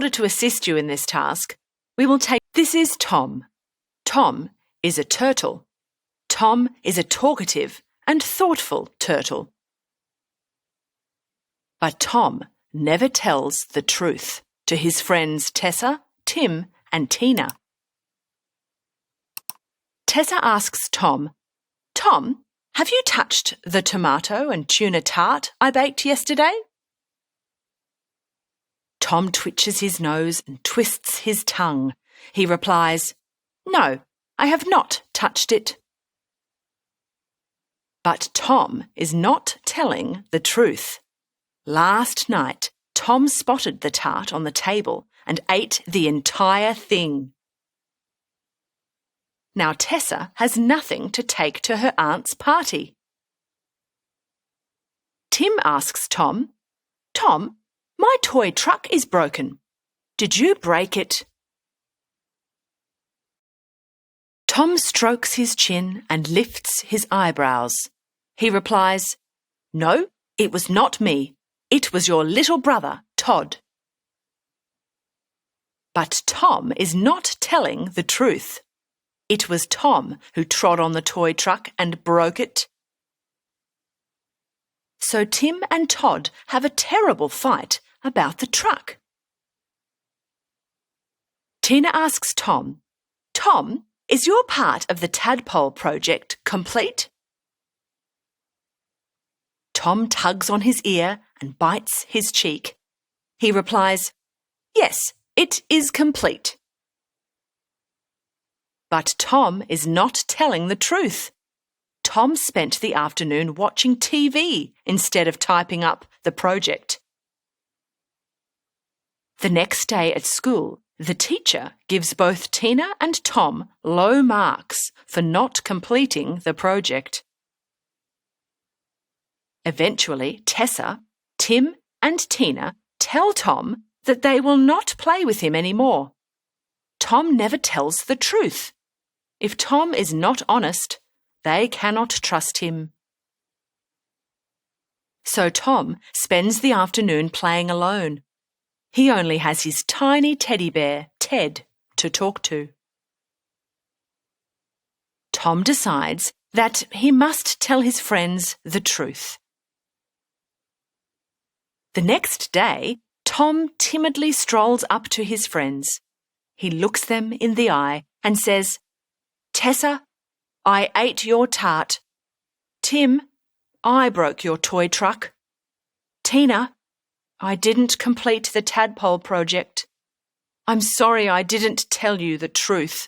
order to assist you in this task, we will take... This is Tom. Tom is a turtle. Tom is a talkative and thoughtful turtle. But Tom never tells the truth to his friends Tessa, Tim, and Tina. Tessa asks Tom, "Tom, have you touched the tomato and tuna tart I baked yesterday?" Tom twitches his nose and twists his tongue. He replies, "No, I have not touched it." But Tom is not telling the truth. Last night, Tom spotted the tart on the table and ate the entire thing. Now Tessa has nothing to take to her aunt's party. Tim asks Tom, "Tom, my toy truck is broken. Did you break it?" Tom strokes his chin and lifts his eyebrows. He replies, "No, it was not me. It was your little brother, Todd." But Tom is not telling the truth. It was Tom who trod on the toy truck and broke it. So Tim and Todd have a terrible fight about the truck. Tina asks Tom, "Tom, is your part of the tadpole project complete?" Tom tugs on his ear and bites his cheek. He replies, "Yes, it is complete." But Tom is not telling the truth. Tom spent the afternoon watching TV instead of typing up the project. The next day at school, the teacher gives both Tina and Tom low marks for not completing the project. Eventually, Tessa, Tim, and Tina tell Tom that they will not play with him anymore. Tom never tells the truth. If Tom is not honest, they cannot trust him. So Tom spends the afternoon playing alone. He only has his tiny teddy bear, Ted, to talk to. Tom decides that he must tell his friends the truth. The next day, Tom timidly strolls up to his friends. He looks them in the eye and says, "Tessa, I ate your tart. Tim, I broke your toy truck. Tina, I didn't complete the tadpole project. I'm sorry I didn't tell you the truth."